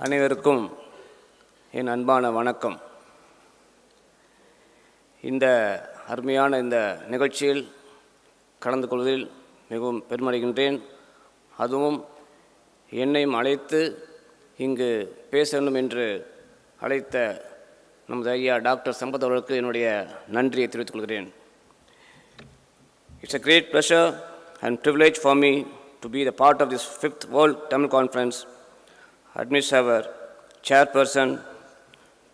அனைவருக்கும் என் அன்பான வணக்கம். இந்த அருமையான இந்த நிகழ்ச்சியில் கலந்து கொள்வதில் மிகவும் பெருமடைகின்றேன். அதுவும் என்னையும் அழைத்து இங்கு பேச வேண்டும் என்று அழைத்த நமது ஐயா டாக்டர் சம்பத் அவர்களுக்கு என்னுடைய நன்றியை தெரிவித்துக் கொள்கிறேன். It's a great pleasure and privilege for me to be the part of this 5th World Tamil Conference amidst our chairperson,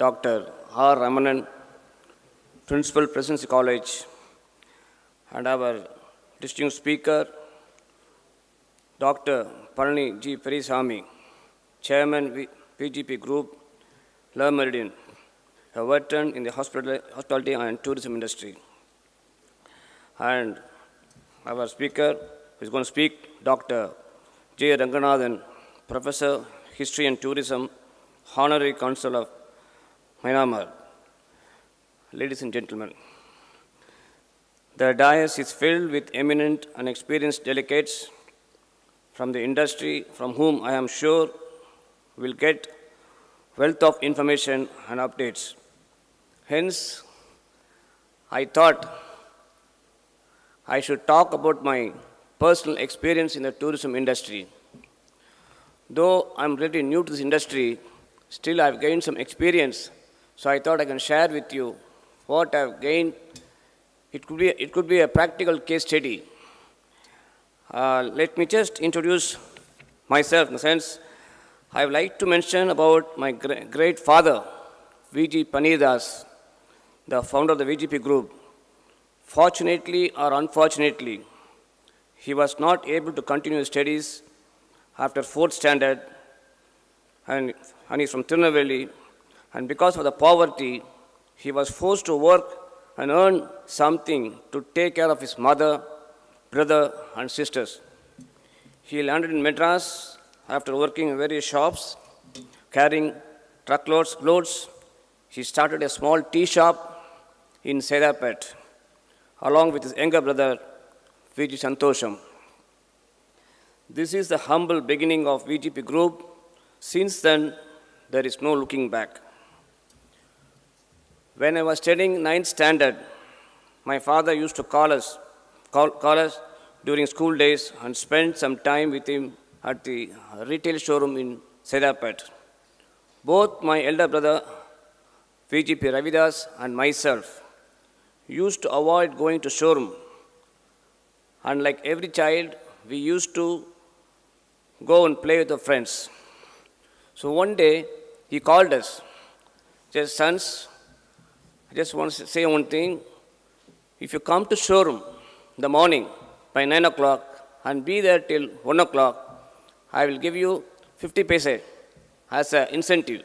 Dr. R. Ramanan, Principal Presidency College, and our distinguished speaker, Dr. Palani G. Perisami, Chairman VGP Group, Le Meridian, a veteran in the hospitality and tourism industry. And our speaker is going to speak, Dr. J. Ranganathan, Professor, History and Tourism, Honorary Consul of Myanmar. Ladies and gentlemen, the dais is filled with eminent and experienced delegates from the industry from whom I am sure will get wealth of information and updates. Hence, I thought I should talk about my personal experience in the tourism industry. Though I'm relatively new to this industry, still I've gained some experience, so I thought I can share with you what I've gained. It could be a practical case study. Let me just introduce myself in the sense I would like to mention about my great father, V.G. Panidas, the founder of the VGP Group. Fortunately or unfortunately, he was not able to continue his studies after 4th standard, and he's from Tirunelveli, and because of the poverty, he was forced to work and earn something to take care of his mother, brother, and sisters. He landed in Madras after working in various shops, carrying loads. He started a small tea shop in Sedapet, along with his younger brother, V.G. Santosham. This is the humble beginning of VGP Group. Since then, there is no looking back. When I was studying 9th standard, my father used to call us during school days and spend some time with him at the retail showroom in Sedapet. Both my elder brother, VGP Ravidas, and myself used to avoid going to showroom. And like every child, we used to go and play with our friends. So one day, he called us. Says, sons, I just want to say one thing. If you come to showroom in the morning by 9 o'clock and be there till 1 o'clock, I will give you 50 paise as an incentive.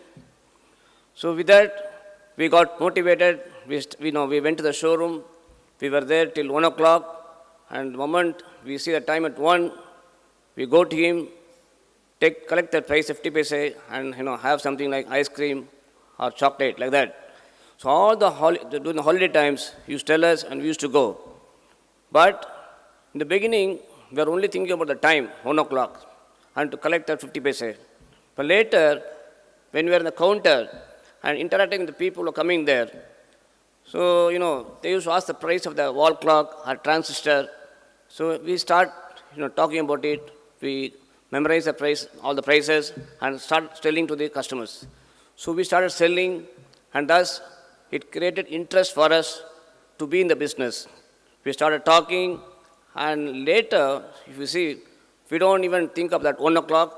So with that, we got motivated. We went to the showroom. We were there till 1 o'clock. And the moment we see the time at 1, we go to him, collect that price 50 paise, and have something like ice cream or chocolate, like that. So all during the holiday times, he used to tell us and we used to go. But in the beginning, we were only thinking about the time, 1 o'clock, and to collect that 50 paise. But later, when we were in the counter and interacting with the people who are coming there, so, they used to ask the price of the wall clock or transistor. So we start, talking about it. We memorize the price, all the prices, and start selling to the customers. So we started selling, and thus it created interest for us to be in the business. We started talking, and later, if you see, we don't even think of that 1 o'clock,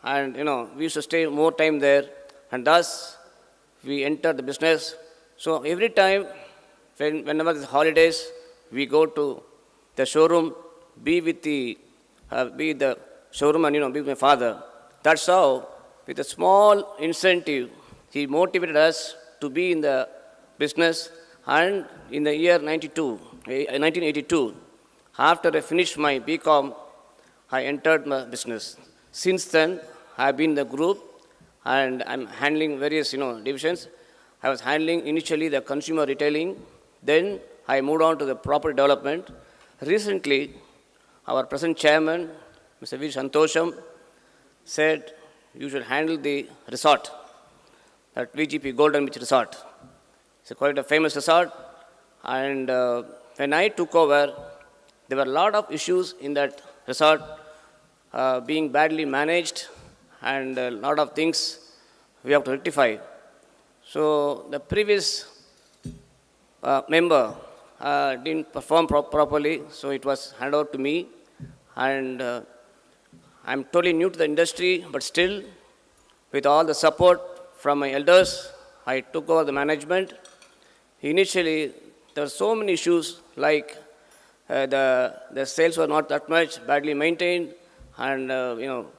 and, we used to stay more time there, and thus we entered the business. So every time, whenever the holidays, we go to the showroom, be with the showroom and be with my father. That's how, with a small incentive, he motivated us to be in the business. And in the year 1982, after I finished my BCom, I entered my business. Since then, I've been in the group, and I'm handling various divisions. I was handling initially the consumer retailing, then I moved on to the property development. Recently, our present chairman, Mr. V. Santosham, said usually handle the resort, that VGP Golden Beach Resort. It's quite a famous resort. And when I took over, there were a lot of issues in that resort being badly managed and a lot of things we have to rectify. So the previous member didn't perform properly, so it was handed over to me. And I'm totally new to the industry, but still, with all the support from my elders, I took over the management. Initially, there were so many issues like the sales were not that much, badly maintained, and the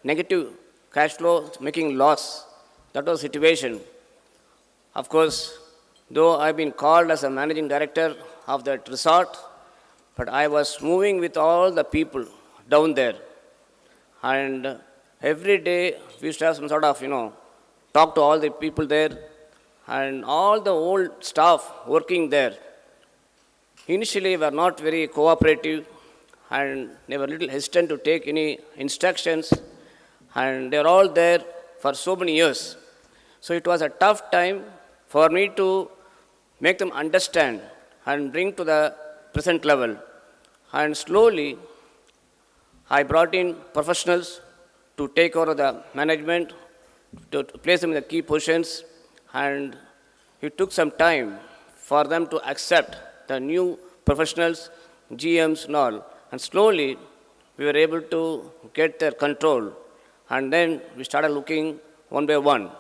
negative cash flow, making loss. That was the situation. Of course, though I've been called as a managing director of that resort, but I was moving with all the people down there. And every day we used to have some sort of, talk to all the people there and all the old staff working there. Initially, were not very cooperative and they were a little hesitant to take any instructions, and they were all there for so many years. So it was a tough time for me to make them understand and bring to the present level. And slowly, I brought in professionals to take over the management, to place them in the key positions, and it took some time for them to accept the new professionals, GMs and all. And slowly, we were able to get their control. And then we started looking one by one.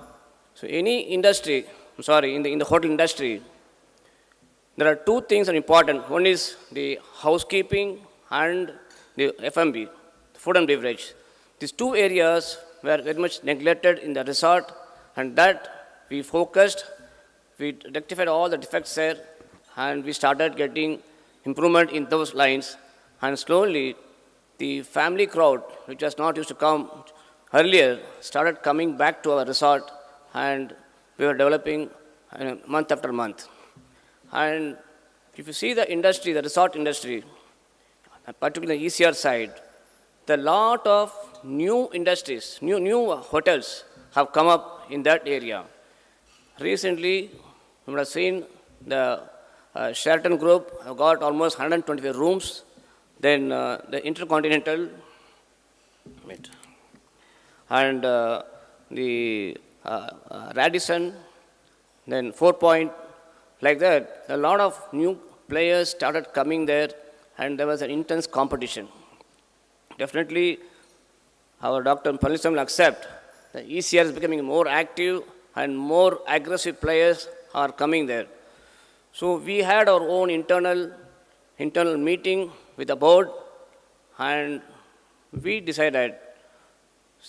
So any industry, in the hotel industry, there are two things that are important. One is the housekeeping and the F&B, food and beverage. These two areas were very much neglected in the resort, and that we focused, we rectified all the defects there, and we started getting improvement in those lines. And slowly, the family crowd, which was not used to come earlier, started coming back to our resort, and we were developing month after month. And if you see the industry, the resort industry, particularly the ECR side, the lot of new industries, new hotels have come up in that area. Recently, you would have seen the Sheraton Group have got almost 125 rooms. Then the Intercontinental, and the Radisson, then 4 Point, like that. A lot of new players started coming there, and there was an intense competition. Definitely, our Dr. Palnisam will accept that ECR is becoming more active and more aggressive players are coming there. So we had our own internal meeting with the board, and we decided,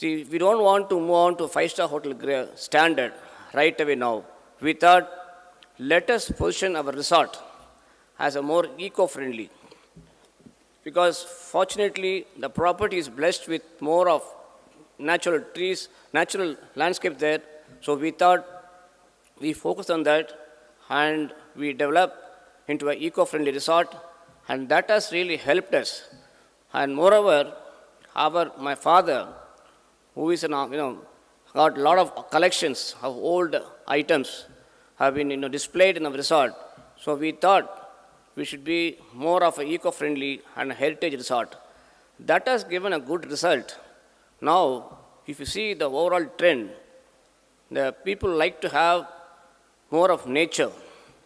we don't want to move on to 5-star hotel standard right away now. We thought, let us position our resort as a more eco-friendly. Because fortunately, the property is blessed with more of natural trees, natural landscape there. So we thought we focus on that and we develop into an eco-friendly resort, and that has really helped us. And moreover, my father, who is got a lot of collections of old items, have been displayed in our resort. So we thought we should be more of an eco-friendly and heritage resort. That has given a good result. Now, if you see the overall trend, the people like to have more of nature.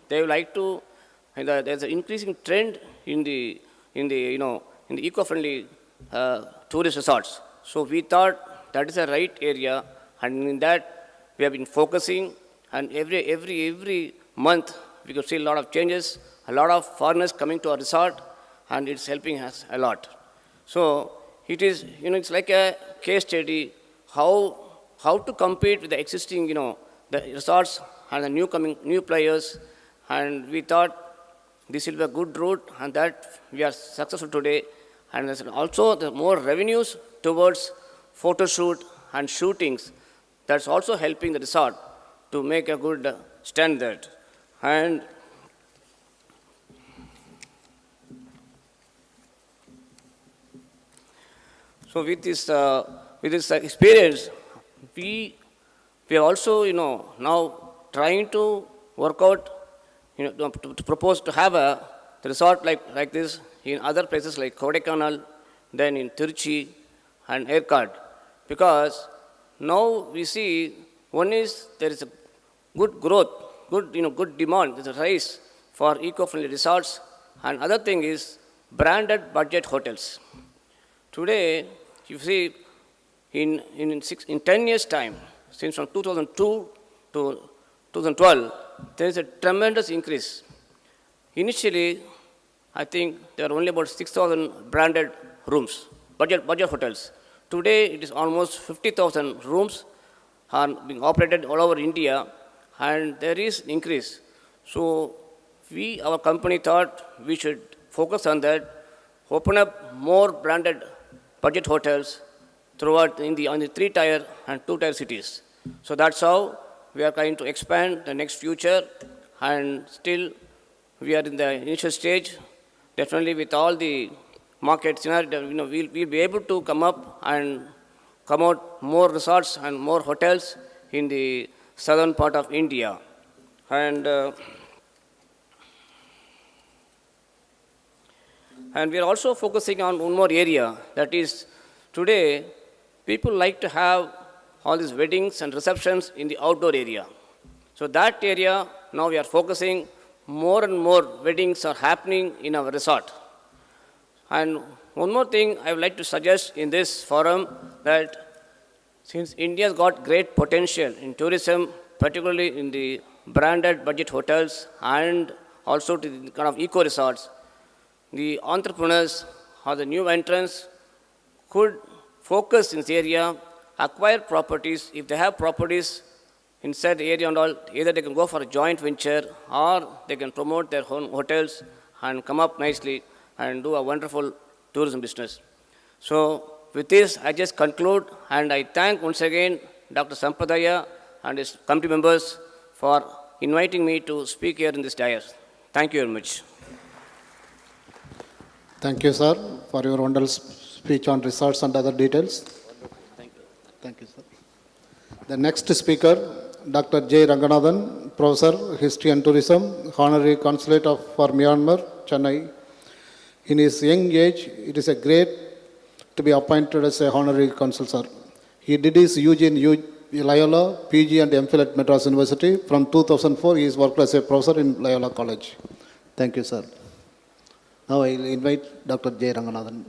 They like to. There's an increasing trend in the eco-friendly tourist resorts. So we thought that is the right area, and in that we have been focusing. And every month we could see a lot of changes, a lot of foreigners coming to our resort, and it's helping us a lot. So it is, it's like a case study how to compete with the existing, the resorts and the new players. And we thought this will be a good route, and that we are successful today. And there's also the more revenues towards photo shoot and shootings. That's also helping the resort to make a good standard. And so with this with this experience, we are also, now trying to work out, to propose to have a resort like this in other places like Kodaikanal, then in Tiruchi and Erkard. Because now we see, one is there is a good growth, good demand, there's a rise for eco-friendly resorts, and other thing is branded budget hotels. Today, you see, in 10 years' time, since from 2002 to 2012, there is a tremendous increase. Initially, I think there are only about 6,000 branded rooms, budget hotels. Today, it is almost 50,000 rooms are being operated all over India, and there is an increase. So, our company thought we should focus on that, open up more branded budget hotels throughout on the 3-tier and 2-tier cities. So that's how we are trying to expand the next future, and still we are in the initial stage. Definitely with all the market scenario, we'll be able to come out more resorts and more hotels in the southern part of India. And we are also focusing on one more area, that is, today people like to have all these weddings and receptions in the outdoor area. So that area, now we are focusing, more and more weddings are happening in our resort. And one more thing I would like to suggest in this forum, that since India has got great potential in tourism, particularly in the branded budget hotels and also to the kind of eco resorts, the entrepreneurs or the new entrants could focus in this area, acquire properties. If they have properties inside the area and all, either they can go for a joint venture or they can promote their own hotels and come up nicely and do a wonderful tourism business. So with this, I just conclude, and I thank once again Dr. Sampadaya and his committee members for inviting me to speak here in this dais. Thank you very much. Thank you, sir, for your wonderful speech on resorts and other details. Thank you. Thank you, sir. The next speaker, Dr. J. Ranganathan, Professor, History and Tourism, Honorary Consulate for Myanmar, Chennai. In his young age, it is a great to be appointed as a honorary consul, sir. He did his UG in Loyola, PG and MPhil at Madras University. From 2004, he has worked as a professor in Loyola College. Thank you, sir. Now I will invite Dr. J. Ranganathan.